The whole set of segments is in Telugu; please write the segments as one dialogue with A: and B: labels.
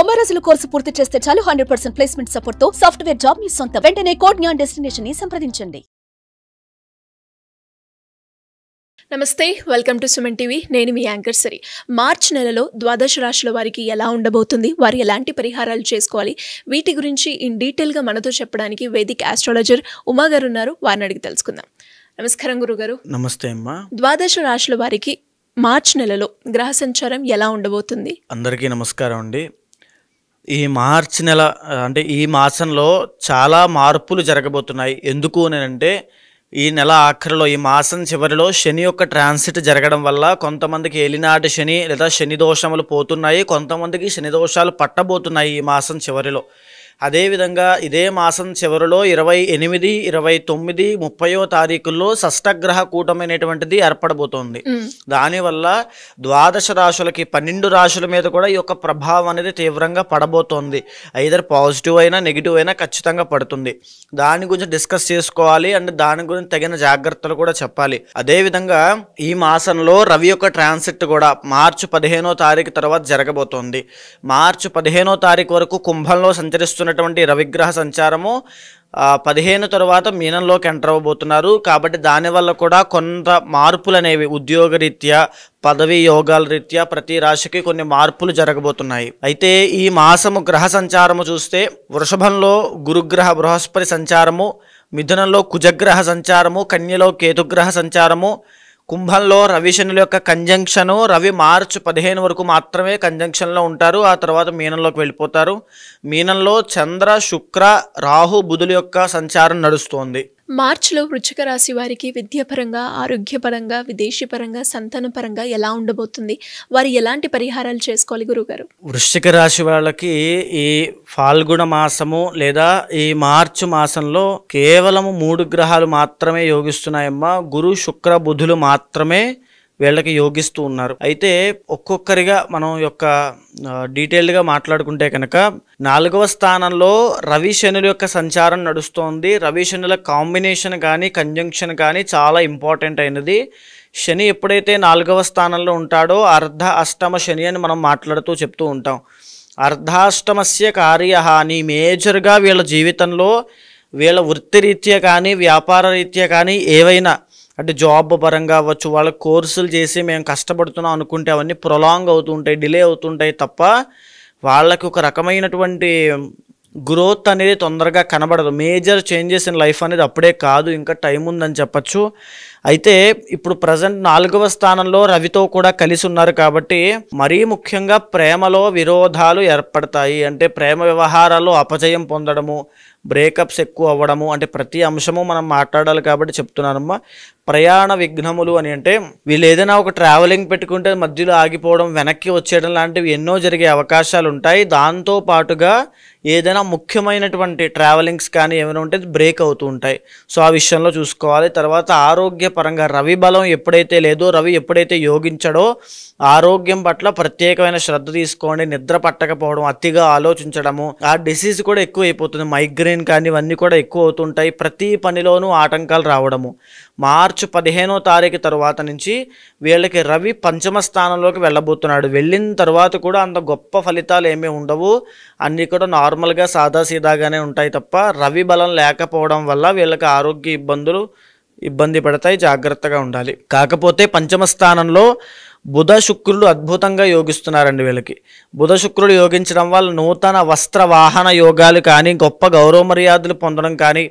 A: 90 రోజుల కోర్సు పూర్తి చేస్తే చాలు 100% ప్లేస్మెంట్ సపోర్ట్ తో సాఫ్ట్వేర్ జాబ్ మీ సొంతం. వెంటనే కోడ్ జ్ఞాన్ డెస్టినేషన్ ని సంప్రదించండి.
B: నమస్తే, వెల్కమ్ టు సుమన్ టీవీ. నేను మీ యాంకర్ సరి. మార్చ్ నెలలో ద్వాదశ రాశుల వారికి ఎలా ఉండబోతుంది, వారు ఎలాంటి పరిహారాలు చేసుకోవాలి, వీటి గురించి ఇన్ డీటెయిల్గా మనతో చెప్పడానికి వేదిక్ ఆస్ట్రాలజర్ ఉమా గారు ఉన్నారు. వారిని అడిగి తెలుసుకుందాం. నమస్కారం గురుగారు.
C: నమస్తే అమ్మా.
B: ద్వాదశ రాశుల వారికి మార్చ్ నెలలో గ్రహ సంచారం ఎలా ఉండబోతుంది?
C: అందరికీ నమస్కారం అండి. ఈ మార్చ్ నెల అంటే ఈ మాసంలో చాలా మార్పులు జరగబోతున్నాయి. ఎందుకు అంటే ఈ నెల ఆఖరిలో, ఈ మాసం చివరిలో శని యొక్క ట్రాన్సిట్ జరగడం వల్ల కొంతమందికి ఏలినాటి శని లేదా శని దోషములు పోతున్నాయి, కొంతమందికి శని దోషాలు పట్టబోతున్నాయి ఈ మాసం చివరిలో. అదేవిధంగా ఇదే మాసం చివరిలో 28, 29, 30వ తారీఖుల్లో షష్టగ్రహ కూటమైనటువంటిది ఏర్పడబోతోంది. దానివల్ల ద్వాదశ రాశులకి 12 రాశుల మీద కూడా ఈ యొక్క ప్రభావం అనేది తీవ్రంగా పడబోతోంది. ఐదర్ పాజిటివ్ అయినా నెగిటివ్ అయినా ఖచ్చితంగా పడుతుంది. దాని గురించి డిస్కస్ చేసుకోవాలి అండ్ దాని గురించి తగిన జాగ్రత్తలు కూడా చెప్పాలి. అదేవిధంగా ఈ మాసంలో రవి యొక్క ట్రాన్సిట్ కూడా మార్చి 15వ తారీఖు తర్వాత జరగబోతోంది. మార్చి 15వ తారీఖు వరకు కుంభంలో సంచరిస్తున్న రవిగ్రహ సంచారము 15 తర్వాత మీనంలోకి ఎంటర్ అవ్వబోతున్నారు. కాబట్టి దానివల్ల కూడా కొంత మార్పులు అనేవి ఉద్యోగ రీత్యా, పదవి యోగాల రీత్యా ప్రతి రాశికి కొన్ని మార్పులు జరగబోతున్నాయి. అయితే ఈ మాసము గ్రహ సంచారము చూస్తే వృషభంలో గురుగ్రహ బృహస్పతి సంచారము, మిథునంలో కుజగ్రహ సంచారము, కన్యలో కేతుగ్రహ సంచారము, కుంభంలో రవి శనుల యొక్క కంజంక్షను. రవి మార్చి 15 వరకు మాత్రమే కంజంక్షన్లో ఉంటారు, ఆ తర్వాత మీనంలోకి వెళ్ళిపోతారు. మీనంలో చంద్ర, శుక్ర, రాహు, బుధుల యొక్క సంచారం నడుస్తోంది.
B: మార్చిలో వృశ్చిక రాశి వారికి విద్యాపరంగా, ఆరోగ్యపరంగా, విదేశీపరంగా, సంతానపరంగా ఎలా ఉండబోతుంది? వారు ఎలాంటి పరిహారాలు చేసుకోవాలి గురుగారు?
C: వృశ్చిక రాశి వాళ్ళకి ఈ ఫాల్గుణ మాసము లేదా ఈ మార్చి మాసంలో కేవలము 3 గ్రహాలు మాత్రమే యోగిస్తున్నాయమ్మా. గురు, శుక్ర, బుధులు మాత్రమే వీళ్ళకి యోగిస్తూ ఉన్నారు. అయితే ఒక్కొక్కరిగా మనం యొక్క డీటెయిల్డ్గా మాట్లాడుకుంటే కనుక 4వ స్థానంలో రవి శనుల యొక్క సంచారం నడుస్తోంది. రవి శనుల కాంబినేషన్ కానీ కంజంక్షన్ కానీ చాలా ఇంపార్టెంట్ అయినది. శని ఎప్పుడైతే 4వ స్థానంలో ఉంటాడో అర్ధ అష్టమ శని అని మనం మాట్లాడుతూ చెప్తూ ఉంటాం. అర్ధాష్టమస్య కార్యహాని, మేజర్గా వీళ్ళ జీవితంలో వీళ్ళ వృత్తిరీత్యా కానీ వ్యాపార రీత్యా కానీ ఏవైనా అంటే జాబ్ పరంగా అవ్వచ్చు, వాళ్ళ కోర్సులు చేసి మేము కష్టపడుతున్నాం అనుకుంటే అవన్నీ ప్రొలాంగ్ అవుతుంటాయి, డిలే అవుతుంటాయి తప్ప వాళ్ళకి ఒక రకమైనటువంటి గ్రోత్ అనేది తొందరగా కనబడదు. మేజర్ చేంజెస్ ఇన్ లైఫ్ అనేది అప్పుడే కాదు, ఇంకా టైం ఉందని చెప్పచ్చు. అయితే ఇప్పుడు ప్రజెంట్ 4వ స్థానంలో రవితో కూడా కలిసి ఉన్నారు కాబట్టి మరీ ముఖ్యంగా ప్రేమలో విరోధాలు ఏర్పడతాయి. అంటే ప్రేమ వ్యవహారాల్లో అపజయం పొందడము, బ్రేకప్స్ ఎక్కువ అవ్వడము, అంటే ప్రతి అంశము మనం మాట్లాడాలి కాబట్టి చెప్తున్నానమ్మా. ప్రయాణ విఘ్నములు అని అంటే వీళ్ళు ఏదైనా ఒక ట్రావెలింగ్ పెట్టుకుంటే మధ్యలో ఆగిపోవడం, వెనక్కి వచ్చేయడం లాంటివి ఎన్నో జరిగే అవకాశాలు ఉంటాయి. దాంతో పాటుగా ఏదైనా ముఖ్యమైనటువంటి ట్రావెలింగ్స్ కానీ ఏమైనా ఉంటే బ్రేక్ అవుతూ ఉంటాయి. సో ఆ విషయంలో చూసుకోవాలి. తర్వాత ఆరోగ్యపరంగా రవి బలం ఎప్పుడైతే లేదో, రవి ఎప్పుడైతే యోగించడో ఆరోగ్యం పట్ల ప్రత్యేకమైన శ్రద్ధ తీసుకోండి. నిద్ర పట్టకపోవడం, అతిగా ఆలోచించడము, ఆ డిసీజ్ కూడా ఎక్కువ అయిపోతుంది. మైగ్రేన్ కానీ ఇవన్నీ కూడా ఎక్కువ అవుతుంటాయి. ప్రతి పనిలోనూ ఆటంకాలు రావడము. మార్చి 15వ తారీఖు తర్వాత నుంచి వీళ్ళకి రవి 5వ స్థానంలోకి వెళ్ళబోతున్నాడు. వెళ్ళిన తర్వాత కూడా అంత గొప్ప ఫలితాలు ఏమీ ఉండవు, అన్నీ కూడా నార్మల్గా సాదాసీదాగానే ఉంటాయి తప్ప రవి బలం లేకపోవడం వల్ల వీళ్ళకి ఆరోగ్య ఇబ్బంది పడతాయి. జాగ్రత్తగా ఉండాలి. కాకపోతే 5వ స్థానంలో బుధ శుక్రుడు అద్భుతంగా యోగిస్తున్నారండి. వీళ్ళకి బుధ శుక్రుడు యోగించడం వల్ల నూతన వస్త్ర వాహన యోగాలు కానీ, గొప్ప గౌరవ మర్యాదలు పొందడం కానీ,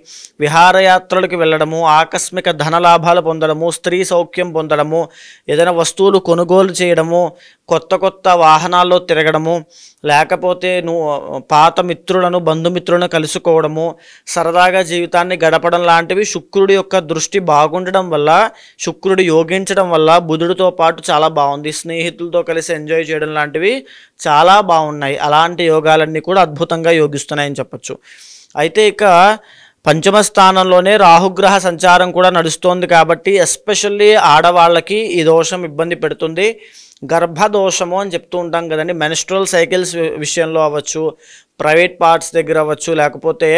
C: విహారయాత్రలకు వెళ్ళడము, ఆకస్మిక ధనలాభాలు పొందడము, స్త్రీ సౌఖ్యం పొందడము, ఏదైనా వస్తువులు కొనుగోలు చేయడము, కొత్త వాహనాల్లో తిరగడము, లేకపోతే పాత మిత్రులను, బంధుమిత్రులను కలుసుకోవడము, సరదాగా జీవితాన్ని గడపడం లాంటివి శుక్రుడి యొక్క దృష్టి బాగుండడం వల్ల, శుక్రుడు యోగించడం వల్ల బుధుడితో పాటు చాలా బాగుంది. స్నేహితులతో కలిసి ఎంజాయ్ చేయడం లాంటివి చాలా బాగున్నాయి. అలాంటి యోగాలన్నీ కూడా అద్భుతంగా యోగిస్తున్నాయని చెప్పచ్చు. అయితే ఇక 5వ స్థానంలోనే రాహుగ్రహ సంచారం కూడా నడుస్తోంది కాబట్టి ఎస్పెషల్లీ ఆడవాళ్ళకి ఈ దోషం ఇబ్బంది పెడుతుంది. గర్భదోషము అని చెప్తూ ఉంటాం కదండి. మెన్స్ట్రల్ సైకిల్స్ విషయంలో అవ్వచ్చు, ప్రైవేట్ పార్ట్స్ దగ్గర అవ్వచ్చు, లేకపోతే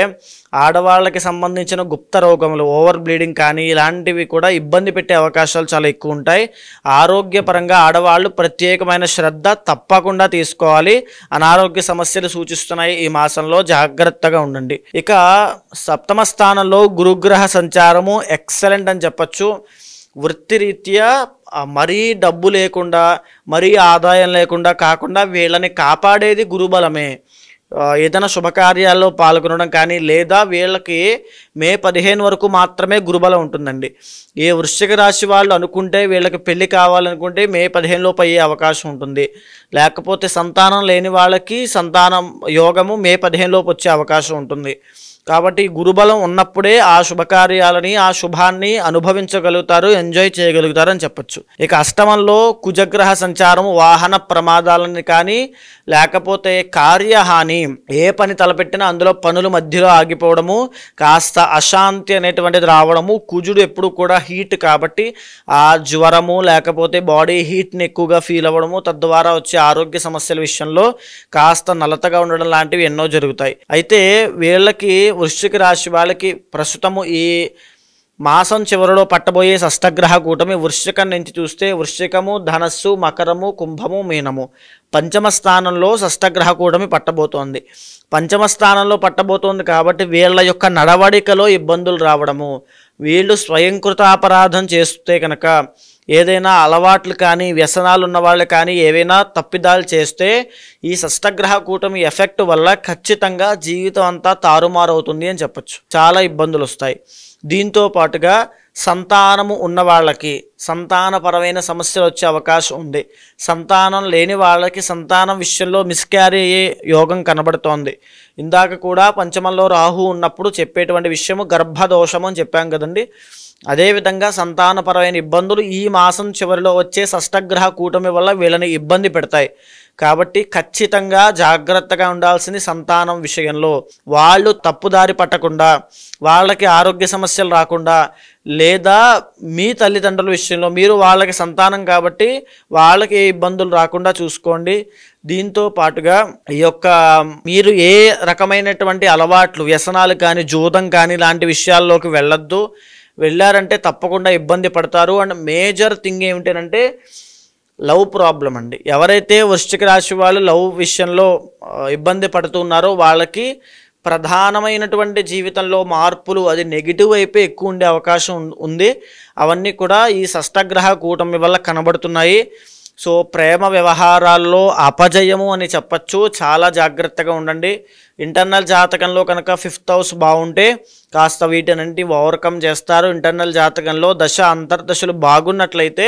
C: ఆడవాళ్ళకి సంబంధించిన గుప్త రోగములు, ఓవర్ బ్లీడింగ్ కానీ ఇలాంటివి కూడా ఇబ్బంది పెట్టే అవకాశాలు చాలా ఎక్కువ ఉంటాయి. ఆరోగ్యపరంగా ఆడవాళ్ళు ప్రత్యేకమైన శ్రద్ధ తప్పకుండా తీసుకోవాలి. అనారోగ్య సమస్యలు సూచిస్తున్నాయి ఈ మాసంలో, జాగ్రత్తగా ఉండండి. ఇక సప్తమ స్థానంలో గురుగ్రహ సంచారము ఎక్సలెంట్ అని చెప్పచ్చు. వృత్తిరీత్యా మరీ డబ్బు లేకుండా, మరీ ఆదాయం లేకుండా కాకుండా వీళ్ళని కాపాడేది గురుబలమే. ఏదైనా శుభకార్యాల్లో పాల్గొనడం కానీ, లేదా వీళ్ళకి మే 15 వరకు మాత్రమే గురుబలం ఉంటుందండి. ఏ వృశ్చిక రాశి వాళ్ళు అనుకుంటే వీళ్ళకి పెళ్లి కావాలనుకుంటే మే 15 లోపు అయ్యే అవకాశం ఉంటుంది. లేకపోతే సంతానం లేని వాళ్ళకి సంతానం యోగము మే 15 లోపు వచ్చే అవకాశం ఉంటుంది. కాబట్టి గురుబలం ఉన్నప్పుడే ఆ శుభకార్యాలని, ఆ శుభాన్ని అనుభవించగలుగుతారు, ఎంజాయ్ చేయగలుగుతారు అని చెప్పచ్చు. ఇక అష్టమంలో కుజగ్రహ సంచారం వాహన ప్రమాదాలని కానీ, లేకపోతే కార్యహాని, ఏ పని తలపెట్టినా అందులో పనులు మధ్యలో ఆగిపోవడము, కాస్త అశాంతి అనేటువంటిది రావడము. కుజుడు ఎప్పుడు కూడా హీట్ కాబట్టి ఆ జ్వరము లేకపోతే బాడీ హీట్ని ఎక్కువగా ఫీల్ అవ్వడము, తద్వారా వచ్చే ఆరోగ్య సమస్యల విషయంలో కాస్త నలతగా ఉండడం లాంటివి ఎన్నో జరుగుతాయి. అయితే వీళ్ళకి వృశ్చిక రాశి వాళ్ళకి ప్రస్తుతము ఈ మాసం చివరిలో పట్టబోయే షష్టగ్రహ కూటమి వృశ్చికం నుంచి చూస్తే వృశ్చికము, ధనస్సు, మకరము, కుంభము, మీనము పంచమ స్థానంలో షష్టగ్రహ కూటమి పట్టబోతోంది. పంచమ స్థానంలో పట్టబోతోంది కాబట్టి వీళ్ళ యొక్క నడవడికలో ఇబ్బందులు రావడము, వీళ్ళు స్వయంకృత అపరాధం చేస్తే కనుక, ఏదైనా అలవాట్లు కానీ వ్యసనాలు ఉన్న వాళ్ళు కానీ ఏవైనా తప్పిదాలు చేస్తే ఈ షష్టగ్రహ కూటమి ఎఫెక్ట్ వల్ల ఖచ్చితంగా జీవితం అంతా తారుమారవుతుంది అని చెప్పచ్చు. చాలా ఇబ్బందులు వస్తాయి. దీంతో పాటుగా సంతానము ఉన్న వాళ్ళకి సంతానపరమైన సమస్యలు వచ్చే అవకాశం ఉంది. సంతానం లేని వాళ్ళకి సంతానం విషయంలో మిస్క్యారీ అయ్యే యోగం కనబడుతోంది. ఇందాక కూడా పంచమంలో రాహు ఉన్నప్పుడు చెప్పేటువంటి విషయము గర్భదోషము అని చెప్పాం కదండి. అదేవిధంగా సంతానపరమైన ఇబ్బందులు ఈ మాసం చివరిలో వచ్చే షష్టగ్రహ కూటమి వల్ల వీళ్ళని ఇబ్బంది పెడతాయి. కాబట్టి ఖచ్చితంగా జాగ్రత్తగా ఉండాల్సింది సంతానం విషయంలో. వాళ్ళు తప్పుదారి పట్టకుండా, వాళ్ళకి ఆరోగ్య సమస్యలు రాకుండా, లేదా మీ తల్లిదండ్రుల విషయంలో మీరు వాళ్ళకి సంతానం కాబట్టి వాళ్ళకి ఏ ఇబ్బందులు రాకుండా చూసుకోండి. దీంతో పాటుగా ఈ యొక్క మీరు ఏ రకమైనటువంటి అలవాట్లు, వ్యసనాలు కానీ, జూదం కానీ లాంటి విషయాల్లోకి వెళ్ళొద్దు. వెళ్ళారంటే తప్పకుండా ఇబ్బంది పడతారు. అండ్ మేజర్ థింగ్ ఏమిటంటే లవ్ ప్రాబ్లం అండి. ఎవరైతే వృశ్చిక రాశి వాళ్ళు లవ్ విషయంలో ఇబ్బంది పడుతున్నారో వాళ్ళకి ప్రధానమైనటువంటి జీవితంలో మార్పులు, అది నెగిటివ్ వైపే ఎక్కువ ఉండే అవకాశం ఉంది. అవన్నీ కూడా ఈ షష్టగ్రహ కూటమి వల్ల కనబడుతున్నాయి. సో ప్రేమ వ్యవహారాల్లో అపజయము అని చెప్పచ్చు. చాలా జాగ్రత్తగా ఉండండి. ఇంటర్నల్ జాతకంలో కనుక 5th హౌస్ బాగుంటే కాస్త వీటినంటి ఓవర్కమ్ చేస్తారు. ఇంటర్నల్ జాతకంలో దశ అంతర్దశలు బాగున్నట్లయితే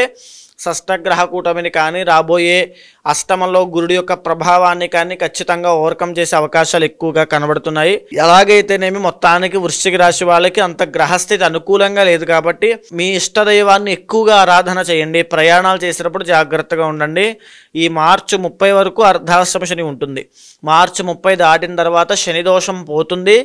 C: షష్టగ్రహ కూటమిని కానీ, రాబోయే అష్టమంలో గురుడి యొక్క ప్రభావాన్ని కానీ ఖచ్చితంగా ఓవర్కమ్ చేసే అవకాశాలు ఎక్కువగా కనబడుతున్నాయి. ఎలాగైతేనేమి మొత్తానికి వృశ్చిక రాశి వాళ్ళకి అంత గ్రహస్థితి అనుకూలంగా లేదు కాబట్టి మీ ఇష్టదైవాన్ని ఎక్కువగా ఆరాధన చేయండి. ప్రయాణాలు చేసేటప్పుడు జాగ్రత్తగా ఉండండి. ఈ మార్చి 30 వరకు అర్ధాష్టమ శని ఉంటుంది. మార్చి 30 దాటిన తర్వాత శని దోషం పోతుంది.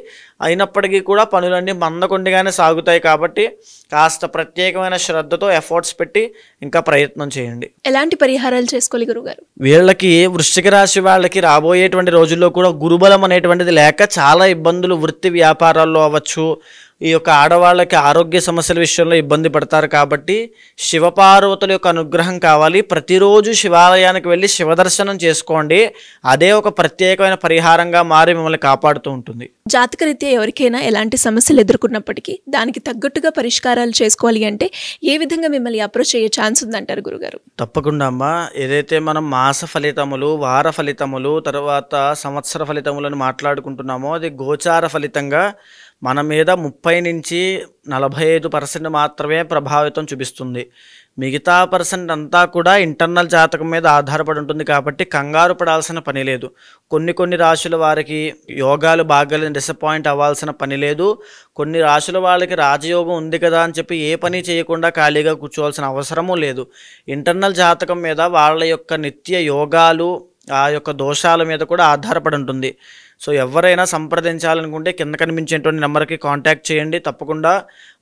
C: అయినప్పటికీ కూడా పనులన్నీ మందకొండిగానే సాగుతాయి కాబట్టి కాస్త ప్రత్యేకమైన శ్రద్ధతో ఎఫర్ట్స్ పెట్టి ఇంకా ప్రయత్నం చేయండి.
B: ఎలాంటి పరిహారాలు చేసుకోవాలి గురుగారు?
C: వీళ్ళకి వృశ్చిక రాశి వాళ్ళకి రాబోయేటువంటి రోజుల్లో కూడా గురుబలం అనేటువంటిది లేక చాలా ఇబ్బందులు వృత్తి వ్యాపారాల్లో అవ్వచ్చు, ఈ యొక్క ఆడవాళ్ళకి ఆరోగ్య సమస్యల విషయంలో ఇబ్బంది పడతారు. కాబట్టి శివపార్వతుల యొక్క అనుగ్రహం కావాలి. ప్రతిరోజు శివాలయానికి వెళ్ళి శివదర్శనం చేసుకోండి. అదే ఒక ప్రత్యేకమైన పరిహారంగా మారి మిమ్మల్ని కాపాడుతూ ఉంటుంది.
B: జాతకరీత్యా ఎవరికైనా ఎలాంటి సమస్యలు ఎదుర్కొన్నప్పటికీ దానికి తగ్గట్టుగా పరిష్కారాలు చేసుకోవాలి అంటే ఏ విధంగా మిమ్మల్ని అప్రోచ్ అయ్యే ఛాన్స్ ఉందంటారు గురుగారు?
C: తప్పకుండా అమ్మా. ఏదైతే మనం మాస ఫలితములు, వార ఫలితములు, తర్వాత సంవత్సర ఫలితములను మాట్లాడుకుంటున్నామో అది గోచార ఫలితంగా మన మీద 30 నుంచి 45% మాత్రమే ప్రభావితం చూపిస్తుంది. మిగతా % అంతా కూడా ఇంటర్నల్ జాతకం మీద ఆధారపడి ఉంటుంది. కాబట్టి కంగారు పడాల్సిన పని లేదు. కొన్ని రాశుల వారికి యోగాలు బాగా డిసప్పాయింట్ అవ్వాల్సిన పని లేదు. కొన్ని రాశుల వాళ్ళకి రాజయోగం ఉంది కదా అని చెప్పి ఏ పని చేయకుండా ఖాళీగా కూర్చోవాల్సిన అవసరమూ లేదు. ఇంటర్నల్ జాతకం మీద వాళ్ళ యొక్క నిత్య యోగాలు, ఆ యొక్క దోషాల మీద కూడా ఆధారపడి ఉంటుంది. సో ఎవరైనా సంప్రదించాలనుకుంటే కింద కనిపించేటువంటి నెంబర్కి కాంటాక్ట్ చేయండి. తప్పకుండా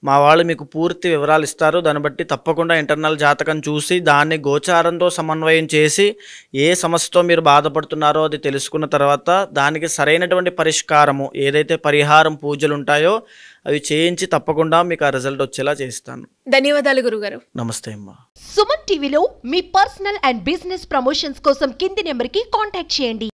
C: మా వాళ్ళు మీకు పూర్తి వివరాలు ఇస్తారు. దాన్ని బట్టి తప్పకుండా ఇంటర్నల్ జాతకం చూసి దాన్ని గోచారంతో సమన్వయం చేసి ఏ సమస్యతో మీరు బాధపడుతున్నారో అది తెలుసుకున్న తర్వాత దానికి సరైనటువంటి పరిష్కారము ఏదైతే పరిహారం పూజలు ఉంటాయో అవి చేయించి తప్పకుండా మీకు ఆ రిజల్ట్ వచ్చేలా చేస్తాను.
B: ధన్యవాదాలు గురుగారు.
C: నమస్తే అమ్మా.
D: సుమన్ టీవీలో మీ పర్సనల్ అండ్ బిజినెస్ ప్రమోషన్స్ కోసం కింది నెంబర్కి కాంటాక్ట్ చేయండి.